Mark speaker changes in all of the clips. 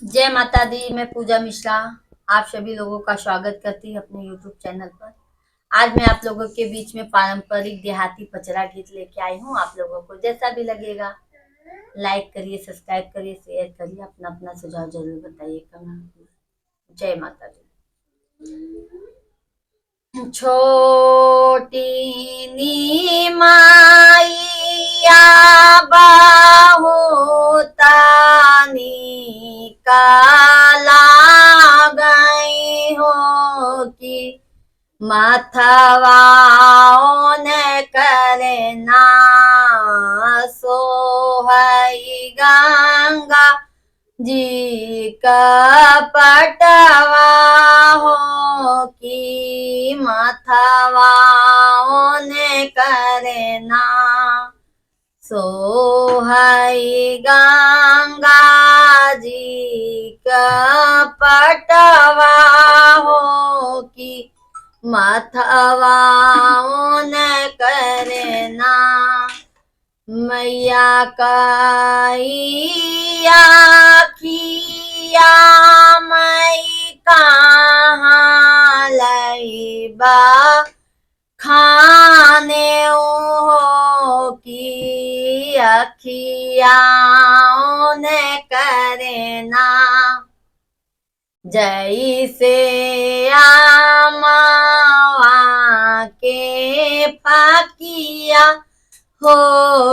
Speaker 1: जय माता दी। मैं पूजा मिश्रा आप सभी लोगों का स्वागत करती हूँ अपने YouTube चैनल पर। आज मैं आप लोगों के बीच में पारंपरिक देहाती पचरा गीत लेके आई हूँ। आप लोगों को जैसा भी लगेगा लाइक करिए, सब्सक्राइब करिए, शेयर करिए, अपना अपना सुझाव जरूर बताइए कमेंट में। जय माता दी। छोटी नी माइया बहुतानी काला गई हो कि माथवाओं ने करना सोहई गंगा जी का पटवा हो कि माथवाओं ने करना सोहई गंगा जी का पटवा हो कि माथवाओं ने करना मैया कईया खिया मई कहाँ लईबा खाने हो की अखियाँ ने करना जैसे आमावा के पकिया हो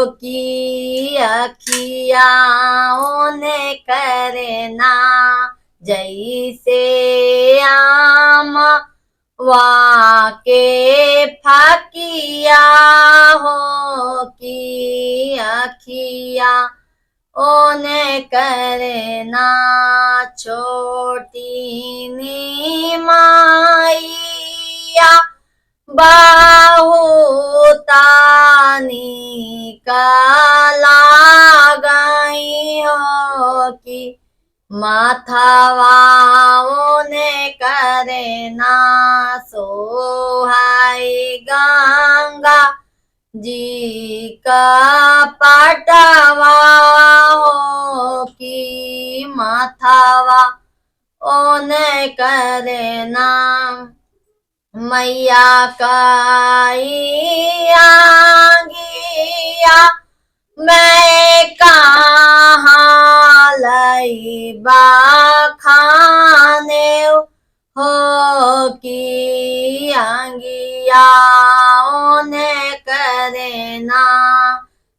Speaker 1: की अखियाँ ने करना जैसे आमवा के फकिया हो की अखिया ओने करना छोटी नी माइया बहुतानी काला गई हो कि माथावाओं ने करना सोहाई गंगा जी का पटवा हो कि माथावा ओन करना मैया काइया मैं कहाँ लईबा खाने हो कि आंगिया ने करना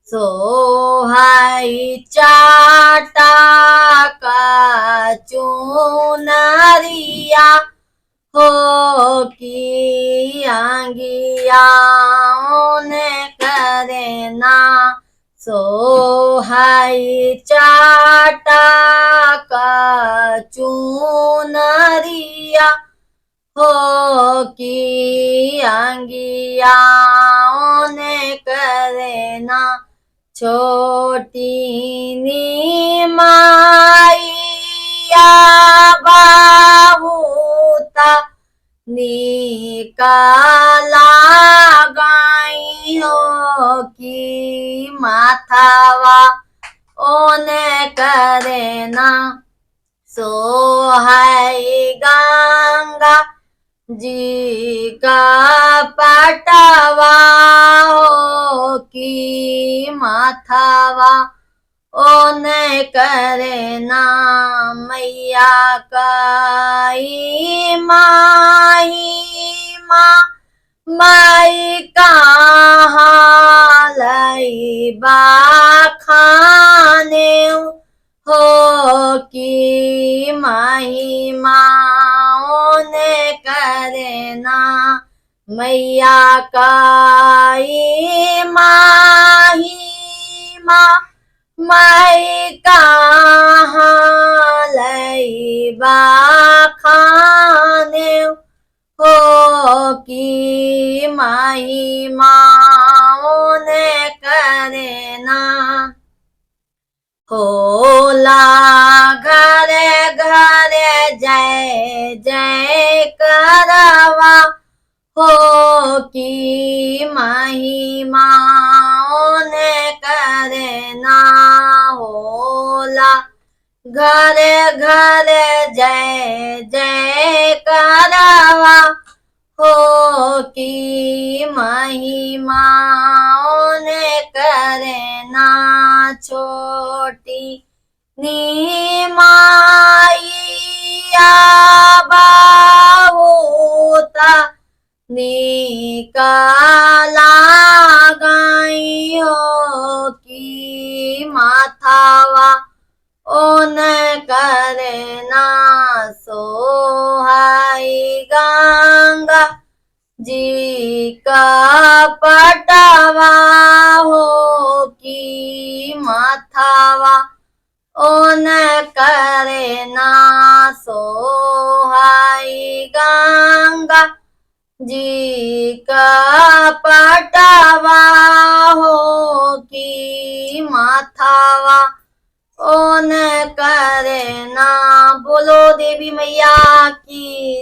Speaker 1: सोहाई चाटा का चुनरिया हो कि आंगिया ने करना सोहाई चाटा का चुनरिया हो कि आंगिया ने करना छोटी नी माइया बहुता निकाला गई हो कि माथावा ओने करना सोहाई गंगा जी का पटवा हो कि माथावा ओन करना मैया कई माई कहाँ लईबा खाने हो कि महिमा ने करना मैया काई महिमा मैं कहाँ लईबा खाने हो कि महिमा ने करना होला घरे घरे जय जय करवा हो कि महिमा ने करना होला घरे घरे जय जय करवा हो की महिमा ने करे ना छोटी नी माइया बाबूता निकाला गई हो की माथावा ओन करे ना सोहाई गंगा जी का पटावा हो की माथावा ओन करे ना सोहाई गंगा जी का पटावा हो की माथावा ओन करे ना। बोलो देवी मैया की